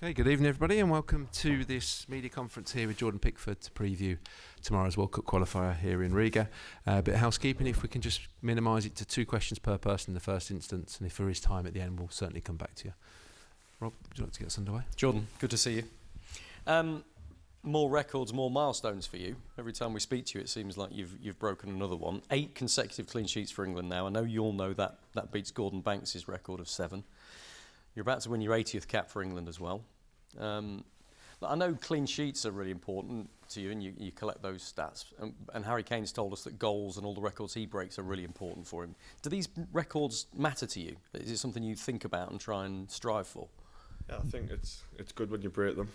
Okay, good evening everybody and welcome to this media conference here with Jordan Pickford to preview tomorrow's World Cup qualifier here in Riga. A bit of housekeeping, if we can just minimise it to 2 questions per person in the first instance, and if there is time at the end we'll certainly come back to you. Rob, would you like to get us underway? Jordan, good to see you. More records, more milestones for you. Every time we speak to you it seems like you've broken another one. 8 consecutive clean sheets for England now. I know you all know that beats Gordon Banks' record of 7. You're about to win your 80th cap for England as well. I know clean sheets are really important to you and you collect those stats. And Harry Kane's told us that goals and all the records he breaks are really important for him. Do these records matter to you? Is it something you think about and try and strive for? Yeah, I think it's good when you break them.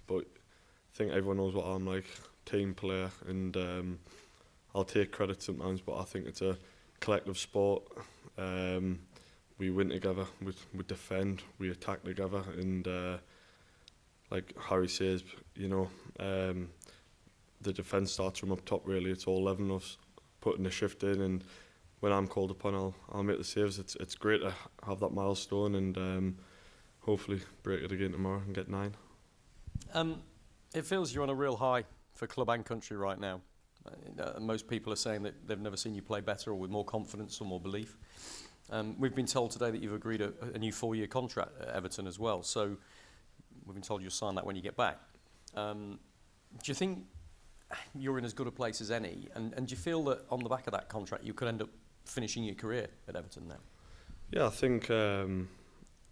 But I think everyone knows what I'm like, team player, and I'll take credit sometimes, but I think it's a collective sport. We win together, we defend, we attack together, and like Harry says, the defence starts from up top really. It's all 11 of us putting the shift in, and when I'm called upon I'll make the saves. It's great to have that milestone and hopefully break it again tomorrow and get 9. It feels you're on a real high for club and country right now. Most people are saying that they've never seen you play better or with more confidence or more belief. We've been told today that you've agreed a new 4-year contract at Everton as well, so we've been told you'll sign that when you get back. Do you think you're in as good a place as any, and do you feel that on the back of that contract you could end up finishing your career at Everton now? Yeah, I think it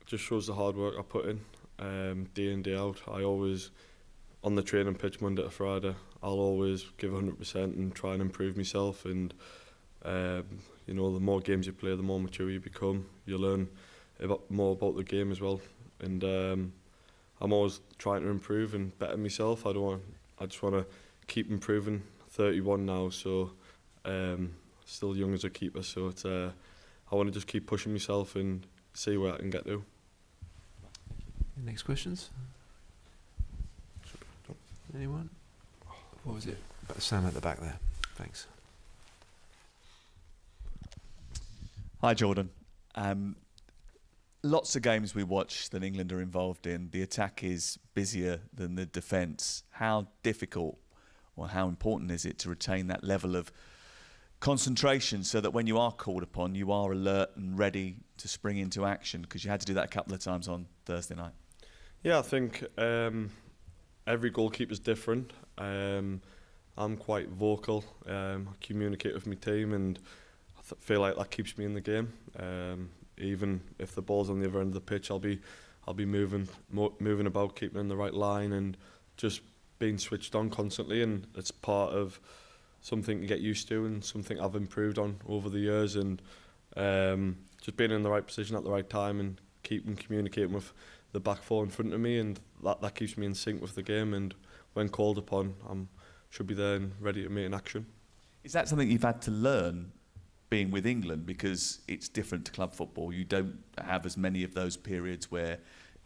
just shows the hard work I put in day in, day out. I always, on the training pitch Monday to Friday, I'll always give 100% and try and improve myself, and the more games you play, the more mature you become. You learn more about the game as well, and I'm always trying to improve and better myself. I just want to keep improving. 31 now, so still young as a keeper. So it's I want to just keep pushing myself and see where I can get to. Next questions? Anyone? What was it? Sam at the back there. Thanks. Hi Jordan. Lots of games we watch that England are involved in, the attack is busier than the defence. How difficult or how important is it to retain that level of concentration so that when you are called upon you are alert and ready to spring into action? Because you had to do that a couple of times on Thursday night. Yeah, I think every goalkeeper's different. I'm quite vocal, I communicate with my team, and I feel like that keeps me in the game. Even if the ball's on the other end of the pitch, I'll be moving about, keeping in the right line, and just being switched on constantly. And it's part of something to get used to, and something I've improved on over the years. And just being in the right position at the right time, and keeping communicating with the back 4 in front of me, and that keeps me in sync with the game. And when called upon, I should be there and ready to make an action. Is that something you've had to learn being with England, because it's different to club football? You don't have as many of those periods where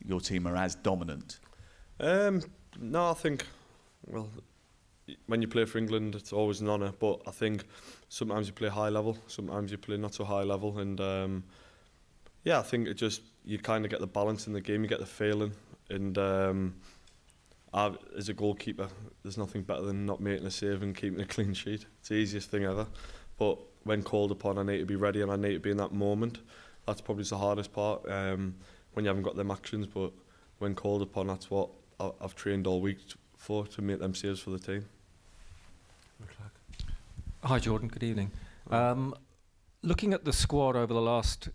your team are as dominant. No, I think, well, when you play for England it's always an honour, but I think sometimes you play high level, sometimes you play not so high level, and I think it just, you kind of get the balance in the game, you get the feeling, and as a goalkeeper there's nothing better than not making a save and keeping a clean sheet. It's the easiest thing ever, but when called upon I need to be ready and I need to be in that moment. That's probably the hardest part, when you haven't got them actions, but when called upon, that's what I've trained all week for, to make them saves for the team. Hi Jordan, good evening. Looking at the squad over the last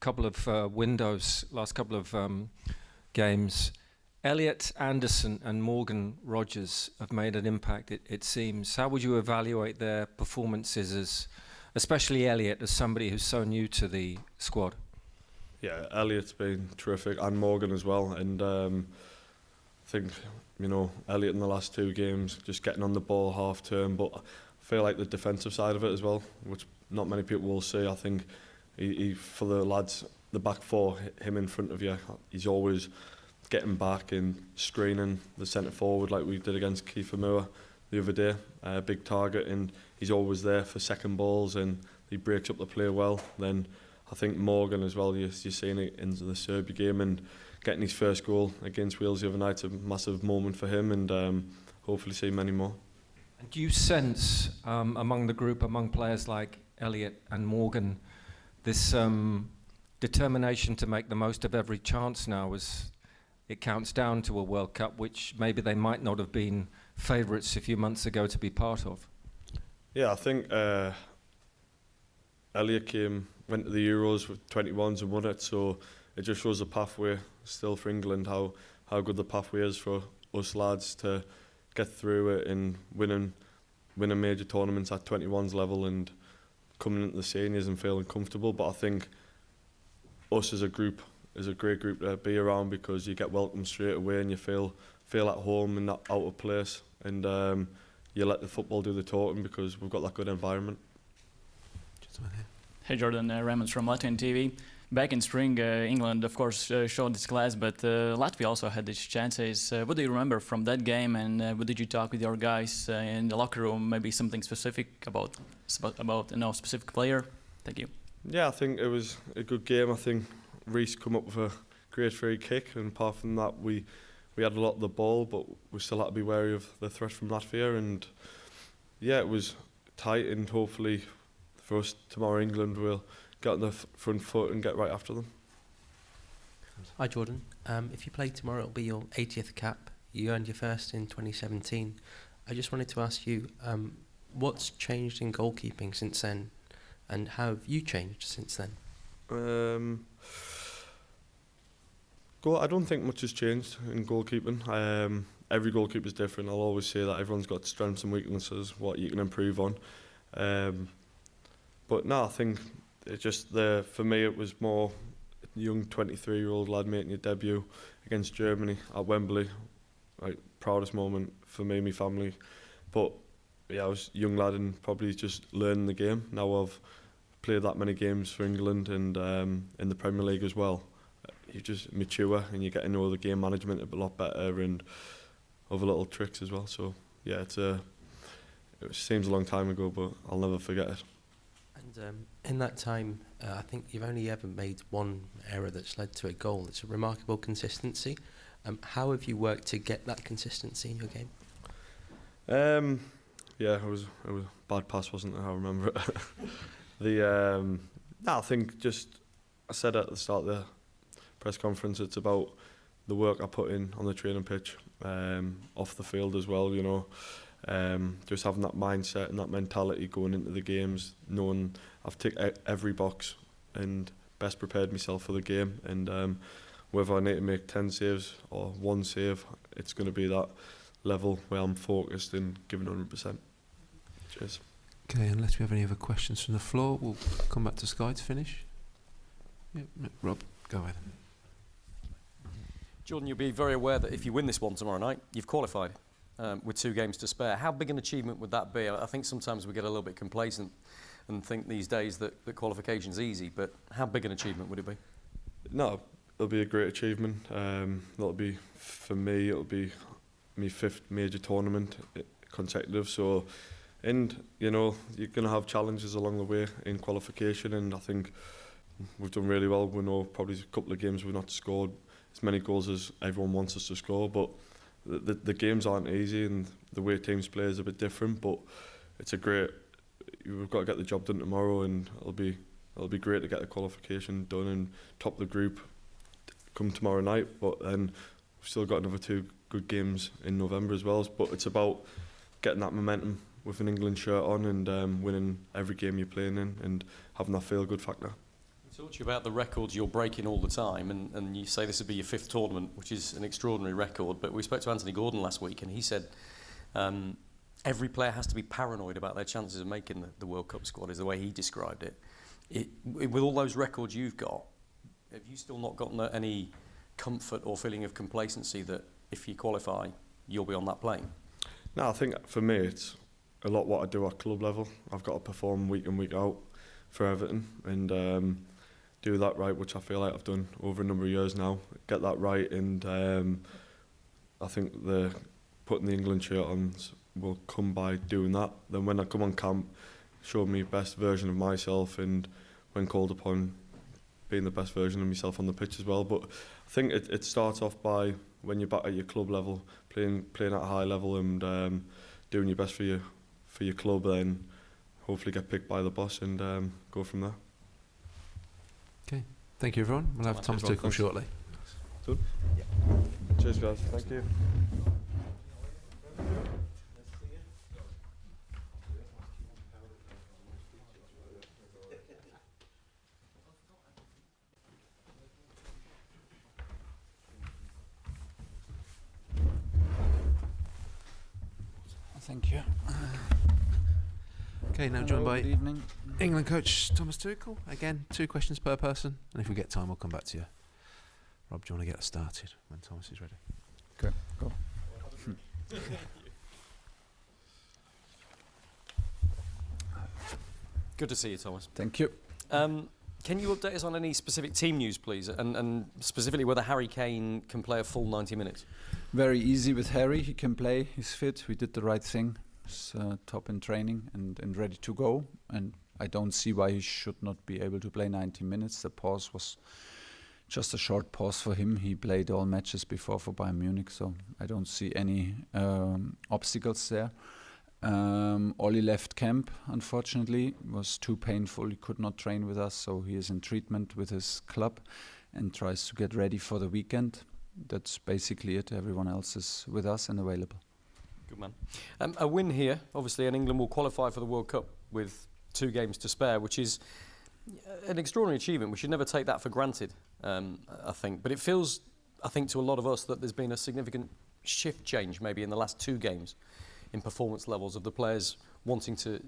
couple of windows, last couple of games, Elliott, Anderson and Morgan Rogers have made an impact, it seems. How would you evaluate their performances, especially Elliott, as somebody who's so new to the squad? Yeah, Elliott's been terrific, and Morgan as well. And I think, Elliott in the last 2 games, just getting on the ball half term, but I feel like the defensive side of it as well, which not many people will see. I think he for the lads, the back 4, him in front of you, he's always getting back and screening the centre forward like we did against Kiefer Moore the other day. Big target, and he's always there for second balls, and he breaks up the play well. Then I think Morgan as well, you're seeing it into the Serbia game, and getting his first goal against Wales the other night's a massive moment for him, and hopefully see many more. And do you sense among the group, among players like Elliott and Morgan, this determination to make the most of every chance now as it counts down to a World Cup, which maybe they might not have been favourites a few months ago to be part of? Yeah, I think Elliott went to the Euros with 21s and won it, so it just shows the pathway still for England, how good the pathway is for us lads to get through it and winning major tournaments at 21s level and coming into the seniors and feeling comfortable. But I think us as a group is a great group to be around, because you get welcomed straight away and you feel at home and not out of place, and you let the football do the talking because we've got that good environment. Hey Jordan, Raymond from Latvian TV. Back in spring, England of course showed its class, but Latvia also had its chances. What do you remember from that game, and what did you talk with your guys in the locker room? Maybe something specific about specific player? Thank you. Yeah, I think it was a good game. I think Reece come up with a great free kick, and apart from that, we had a lot of the ball, but we still had to be wary of the threat from Latvia. And yeah, it was tight, and hopefully for us tomorrow, England will get on the front foot and get right after them. Hi Jordan, if you play tomorrow it'll be your 80th cap. You earned your first in 2017. I just wanted to ask you, what's changed in goalkeeping since then, and how have you changed since then? I don't think much has changed in goalkeeping. Every goalkeeper is different. I'll always say that everyone's got strengths and weaknesses, what you can improve on. But no, I think it just for me it was more young 23-year-old lad making your debut against Germany at Wembley. Like, proudest moment for me and my family. But yeah, I was a young lad and probably just learning the game. Now I've played that many games for England and in the Premier League as well. You just mature and you get to know the game management a lot better and other little tricks as well. So yeah, it seems a long time ago, but I'll never forget it. And in that time, I think you've only ever made one error that's led to a goal. It's a remarkable consistency. How have you worked to get that consistency in your game? Yeah, it was a bad pass, wasn't it? I remember it. I think I said at the start of the press conference, it's about the work I put in on the training pitch, off the field as well, you know. Just having that mindset and that mentality going into the games, knowing I've ticked every box and best prepared myself for the game, and whether I need to make 10 saves or one save, it's going to be that level where I'm focused and giving 100%. Cheers. Okay, unless we have any other questions from the floor, we'll come back to Sky to finish. Yeah, Rob, go ahead. Jordan, you'll be very aware that if you win this one tomorrow night, you've qualified with 2 games to spare. How big an achievement would that be? I think sometimes we get a little bit complacent and think these days that qualification's easy, but how big an achievement would it be? No, it'll be a great achievement. That'll be, for me, it'll be my 5th major tournament consecutive. So, and you know, you're going to have challenges along the way in qualification, and I think we've done really well. We know probably a couple of games we've not scored as many goals as everyone wants us to score, but the games aren't easy, and the way teams play is a bit different. But we've got to get the job done tomorrow, and it'll be great to get the qualification done and top the group come tomorrow night. But then we've still got another 2 good games in November as well. But it's about getting that momentum with an England shirt on and winning every game you're playing in and having that feel-good factor. We talked to you about the records you're breaking all the time, and you say this would be your 5th tournament, which is an extraordinary record. But we spoke to Anthony Gordon last week, and he said every player has to be paranoid about their chances of making the World Cup squad, is the way he described it. With all those records you've got, have you still not gotten any comfort or feeling of complacency that if you qualify, you'll be on that plane? No, I think for me it's a lot what I do at club level. I've got to perform week in, week out for Everton and do that right, which I feel like I've done over a number of years now. Get that right, and I think putting the England shirt on will come by doing that. Then when I come on camp, show me best version of myself, and when called upon, being the best version of myself on the pitch as well. But I think it starts off by when you're back at your club level, playing at a high level and doing your best for your club, then hopefully get picked by the boss and go from there. Okay, thank you everyone. We'll have Thomas Tuchel shortly. Good? Yeah. Cheers guys, thank you. Thank you. Okay, now Hello, joined by good evening. England coach Thomas Tuchel. Again, 2 questions per person, and if we get time, we'll come back to you. Rob, do you want to get us started when Thomas is ready? Okay, go. Good to see you, Thomas. Thank you. Can you update us on any specific team news, please, and specifically whether Harry Kane can play a full 90 minutes? Very easy with Harry. He can play. He's fit. We did the right thing. He's top in training and ready to go. And I don't see why he should not be able to play 90 minutes. The pause was just a short pause for him. He played all matches before for Bayern Munich, so I don't see any obstacles there. Oli left camp, unfortunately. It was too painful. He could not train with us, so he is in treatment with his club and tries to get ready for the weekend. That's basically it. Everyone else is with us and available. Good man. A win here, obviously, and England will qualify for the World Cup with 2 games to spare, which is an extraordinary achievement. We should never take that for granted, I think. But it feels, I think, to a lot of us that there's been a significant shift change maybe in the last 2 games in performance levels of the players wanting to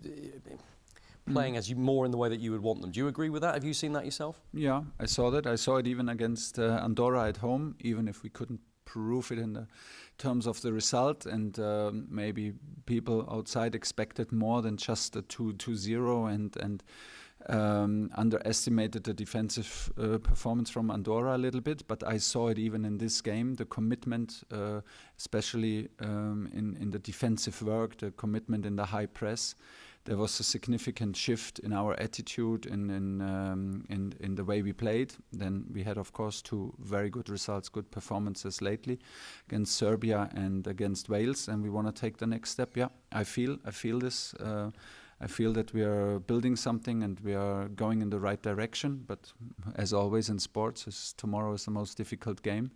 playing as you more in the way that you would want them. Do you agree with that? Have you seen that yourself? Yeah, I saw that. I saw it even against Andorra at home, even if we couldn't prove it in the terms of the result, and maybe people outside expected more than just a 2-0 and underestimated the defensive performance from Andorra a little bit. But I saw it even in this game, the commitment, especially in the defensive work, the commitment in the high press. There was a significant shift in our attitude in the way we played. Then we had, of course, 2 very good results, good performances lately against Serbia and against Wales, and we want to take the next step. Yeah, I feel this. I feel that we are building something and we are going in the right direction. But as always in sports, tomorrow is the most difficult game.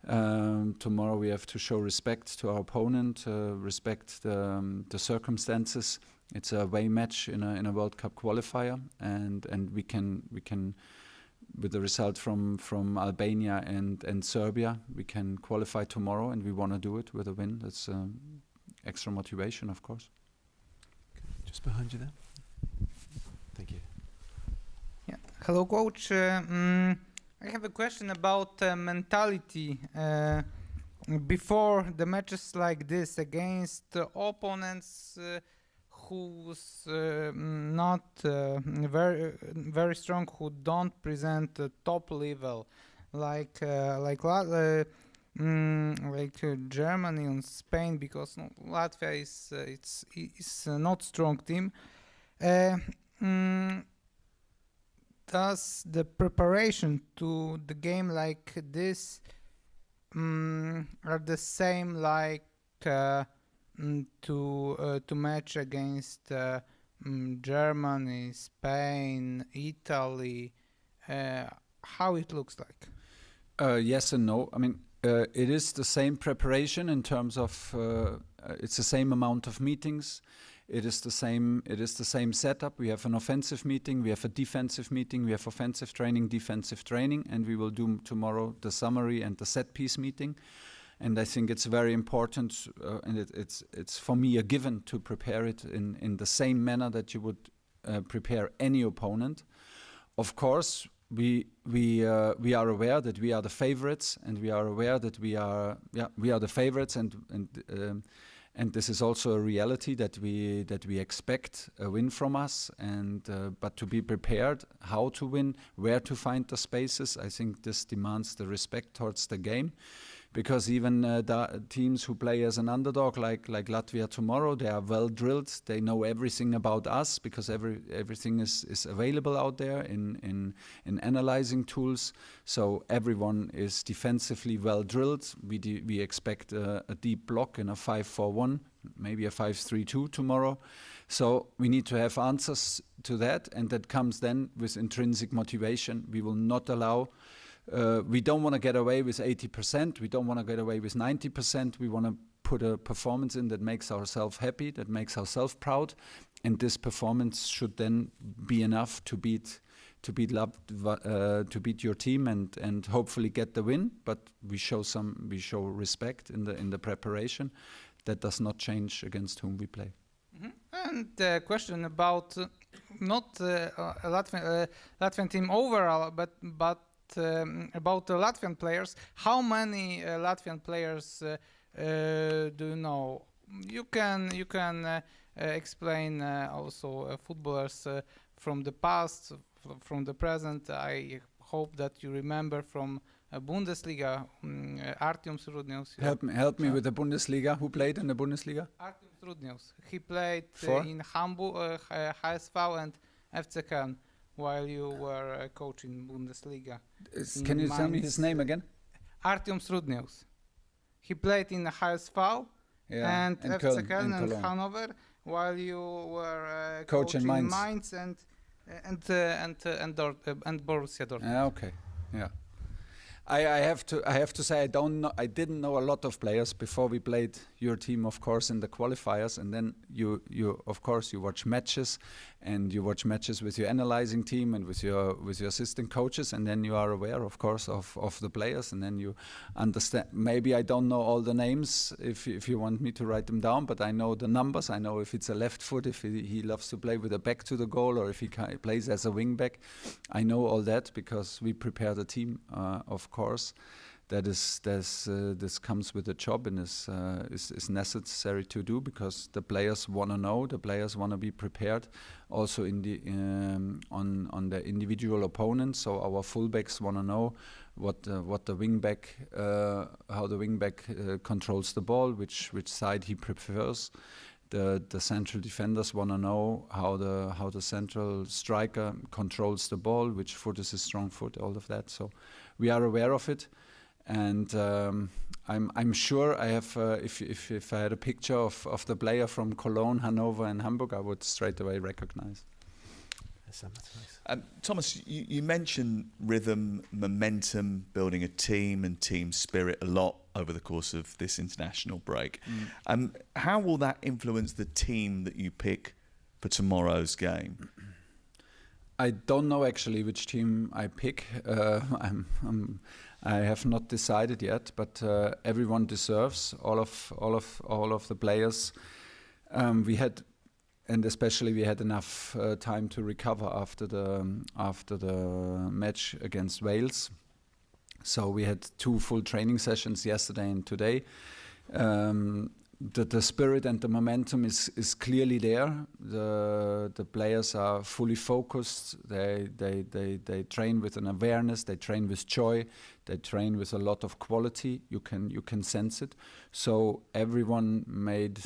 Tomorrow we have to show respect to our opponent, respect the circumstances. It's a away match in a World Cup qualifier, and we can with the result from Albania and Serbia, we can qualify tomorrow, and we want to do it with a win. That's extra motivation, of course. Just behind you there. Thank you. Yeah. Hello, coach. I have a question about mentality. Before the matches like this against opponents who's not very strong, who don't present top level, like Germany and Spain, because Latvia is not strong team. Does the preparation to the game like this are the same like to match against Germany, Spain, Italy? How it looks like? Yes and no. I mean, it is the same preparation in terms of it's the same amount of meetings. It is the same setup. We have an offensive meeting, we have a defensive meeting, we have offensive training, defensive training, and we will do tomorrow the summary and the set piece meeting. And I think it's very important, and it's for me a given to prepare it in the same manner that you would prepare any opponent. Of course, we are aware that we are the favorites, and we are aware that we are the favorites, and this is also a reality that we expect a win from us. And but to be prepared, how to win, where to find the spaces, I think this demands the respect towards the game. because even the teams who play as an underdog, like Latvia tomorrow, they are well drilled. They know everything about us because everything is available out there in analyzing tools. So everyone is defensively well drilled. We expect a deep block in a 5-4-1, maybe a 5-3-2 tomorrow. So we need to have answers to that, and that comes then with intrinsic motivation. We will not allow. We don't want to get away with 80%. We don't want to get away with 90%. We want to put a performance in that makes ourselves happy, that makes ourselves proud, and this performance should then be enough to beat your team and hopefully get the win. But we show respect in the preparation. That does not change against whom we play. And the question about not Latvian team overall, but about the Latvian players. How many Latvian players do you know? You can explain also footballers from the past, from the present. I hope that you remember from Bundesliga, Artyom Srudnius. Help me with the Bundesliga. Who played in the Bundesliga? Artyom Srudnius. He played For? in Hamburg, HSV and FC Köln while you were coaching Bundesliga. Can you tell me his name again? Artyom Srudnius. He played in HSV and FC Köln and Hanover while you were coaching Mainz and Borussia Dortmund. Okay, yeah. I have to say I didn't know a lot of players before we played your team, of course, in the qualifiers, and then you of course you watch matches, and you watch matches with your analyzing team and with your assistant coaches, and then you are aware, of course, of the players, and then you understand. Maybe I don't know all the names if you want me to write them down, but I know the numbers. I know if it's a left foot, if he loves to play with a back to the goal, or if he plays as a wing back. I know all that because we prepare the team, of course. This comes with the job and is necessary to do because the players want to know, the players want to be prepared, also in the on the individual opponents. So our fullbacks want to know what the wingback, how the wingback controls the ball, which side he prefers. The central defenders want to know how the central striker controls the ball, which foot is his strong foot, all of that. So we are aware of it. And I'm sure I have. If I had a picture of the player from Cologne, Hanover, and Hamburg, I would straight away recognize. Thomas, you mentioned rhythm, momentum, building a team, and team spirit a lot over the course of this international break. How will that influence the team that you pick for tomorrow's game? I don't know actually which team I pick. I have not decided yet, but everyone deserves all of the players. We had enough time to recover after the match against Wales. So we had 2 full training sessions yesterday and today. The spirit and the momentum is clearly there. The players are fully focused. They train with an awareness. They train with joy. They train with a lot of quality. You can sense it. So everyone made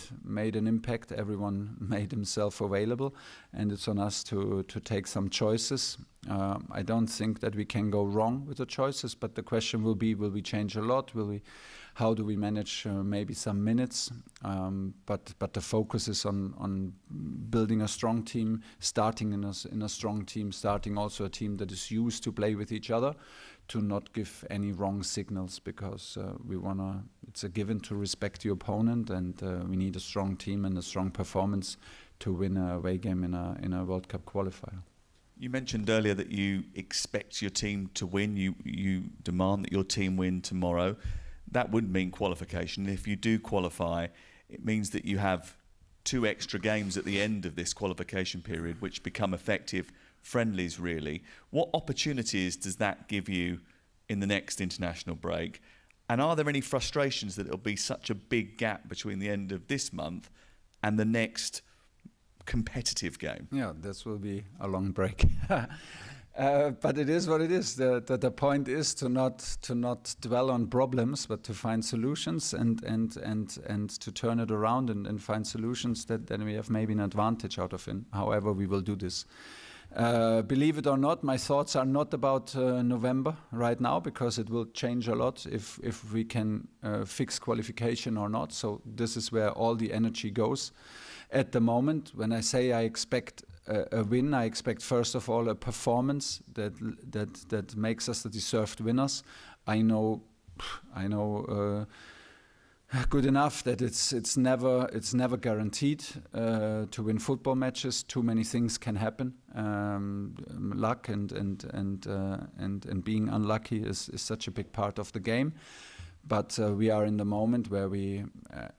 an impact. Everyone made himself available, and it's on us to take some choices. I don't think that we can go wrong with the choices, but the question will be: will we change a lot? How do we manage maybe some minutes? But the focus is on building a strong team, starting in a strong team, starting also a team that is used to play with each other, to not give any wrong signals, because it's a given to respect the opponent, and we need a strong team and a strong performance to win a away game in a World Cup qualifier. You mentioned earlier that you expect your team to win. You demand that your team win tomorrow. That would mean qualification. If you do qualify, it means that you have 2 extra games at the end of this qualification period, which become effective friendlies, really. What opportunities does that give you in the next international break? And are there any frustrations that it'll be such a big gap between the end of this month and the next competitive game? Yeah, this will be a long break. But it is what it is. The point is to not dwell on problems, but to find solutions and to turn it around and find solutions that we have maybe an advantage out of it. However, we will do this. Believe it or not, my thoughts are not about November right now, because it will change a lot if we can fix qualification or not. So this is where all the energy goes. At the moment, when I say I expect a win, I expect first of all a performance that makes us the deserved winners. I know good enough that it's never guaranteed to win football matches. Too many things can happen. Luck and being unlucky is such a big part of the game. But we are in the moment where we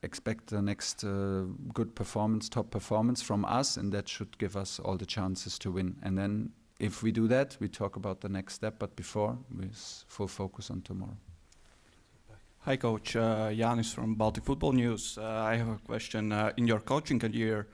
expect the next good performance, top performance from us, and that should give us all the chances to win. And then if we do that, we talk about the next step, but before, with full focus on tomorrow. Hi, Coach. Yanis from Baltic Football News. I have a question. In your coaching career,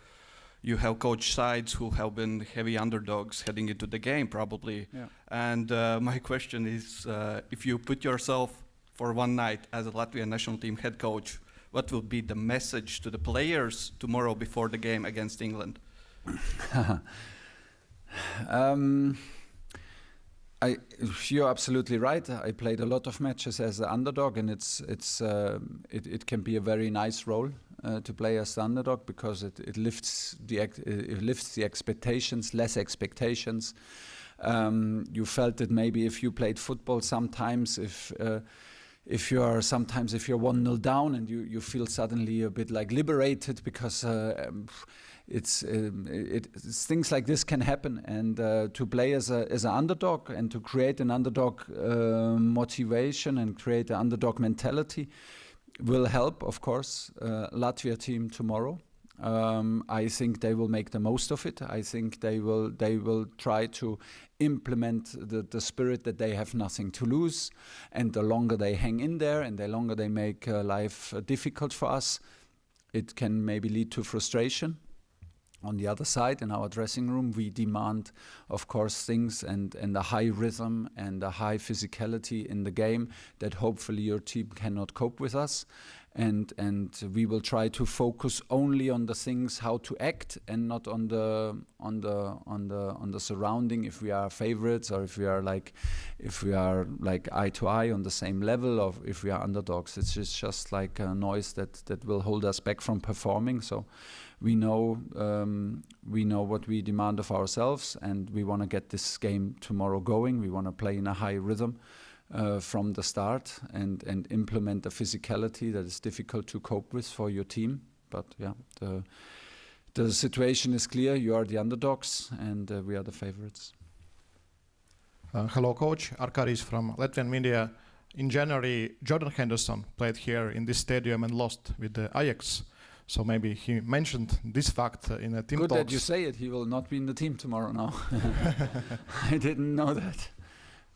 you have coached sides who have been heavy underdogs heading into the game, probably. Yeah. And my question is, if you put yourself for one night as a Latvian national team head coach, what will be the message to the players tomorrow before the game against England? You're absolutely right. I played a lot of matches as an underdog, and it can be a very nice role to play as the underdog, because it lifts the expectations, less expectations. You felt that maybe if you played football, sometimes if you're 1-0 down and you feel suddenly a bit like liberated, because it's things like this can happen, and to play as an underdog and to create an underdog motivation and create an underdog mentality will help, of course, Latvia team tomorrow. I think they will make the most of it. I think they will try to implement the spirit that they have nothing to lose, and the longer they hang in there and the longer they make life difficult for us, it can maybe lead to frustration. On the other side, in our dressing room, we demand, of course, things and a high rhythm and a high physicality in the game that hopefully your team cannot cope with us. And we will try to focus only on the things how to act, and not on the surrounding. If we are favorites, or if we are like eye to eye on the same level, or if we are underdogs, it's just like a noise that will hold us back from performing. So we know what we demand of ourselves, and we want to get this game tomorrow going. We want to play in a high rhythm from the start, and implement a physicality that is difficult to cope with for your team. But yeah, the situation is clear. You are the underdogs, and we are the favorites. Hello, Coach. Enquiries from Latvian media. In January, Jordan Henderson played here in this stadium and lost with the Ajax. So maybe he mentioned this fact in a team Good talks. that you say it. He will not be in the team tomorrow now. I didn't know that.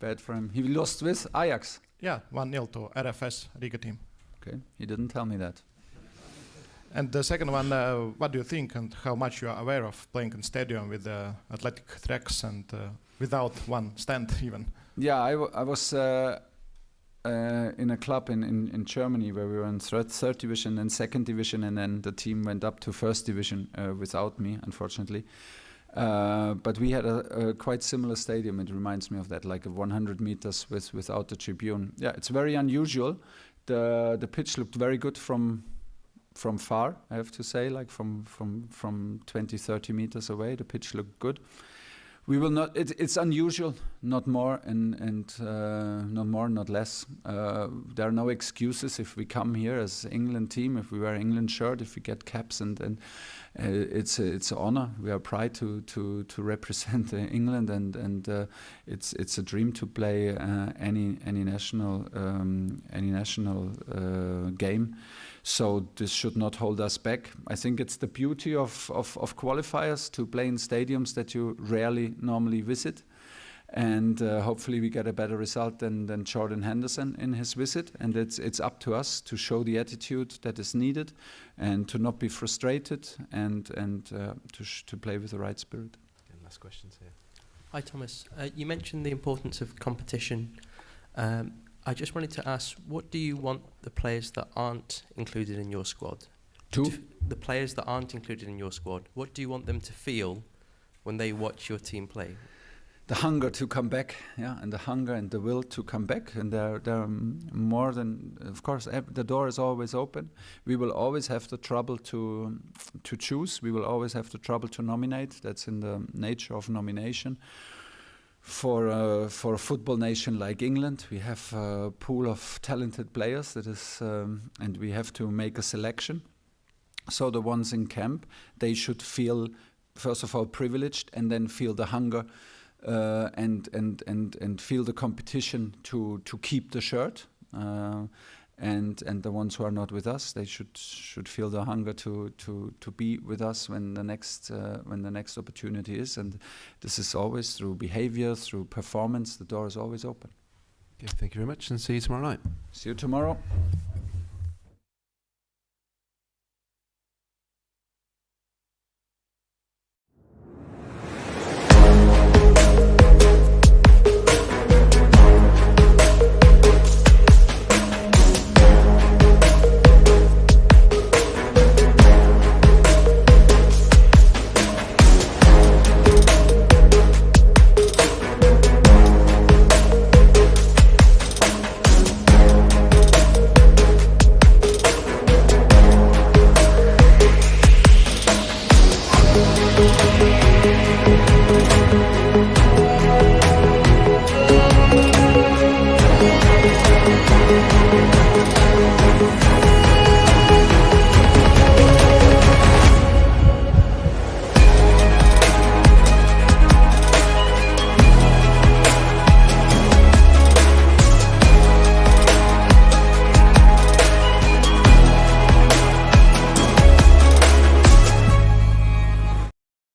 Bad for him. He lost with Ajax. Yeah, 1-0 to RFS Riga team. Okay, he didn't tell me that. And the second one, what do you think, and how much you are aware of playing in stadium with athletic tracks and without one stand even? Yeah, I was in a club in Germany where we were in third division and second division, and then the team went up to first division without me, unfortunately. But we had a quite similar stadium. It reminds me of that, like 100 meters without the tribune. Yeah, it's very unusual. The pitch looked very good from far, I have to say, like from 20-30 meters away. The pitch looked good. We will not. It's unusual, not more, and not more, not less. There are no excuses if we come here as England team, if we wear England shirt, if we get caps, and it's an honor. We are proud to represent England, and it's a dream to play any national game. So this should not hold us back. I think it's the beauty of qualifiers, to play in stadiums that you rarely normally visit. And hopefully we get a better result than Jordan Henderson in his visit. And it's up to us to show the attitude that is needed, and to not be frustrated, and to play with the right spirit. And last questions here. Hi, Thomas. You mentioned the importance of competition. I just wanted to ask, what do you want the players that aren't included in your squad? The players that aren't included in your squad, what do you want them to feel when they watch your team play? The hunger to come back, and the hunger and the will to come back, and they're more than, of course, the door is always open. We will always have the trouble to choose. We will always have the trouble to nominate. That's in the nature of nomination. For a football nation like England, we have a pool of talented players that is, and we have to make a selection. So the ones in camp, they should feel, first of all, privileged, and then feel the hunger. And feel the competition to keep the shirt, and the ones who are not with us, they should feel the hunger to be with us when the next opportunity is. And this is always through behavior, through performance. The door is always open. Okay, thank you very much, and see you tomorrow night. See you tomorrow.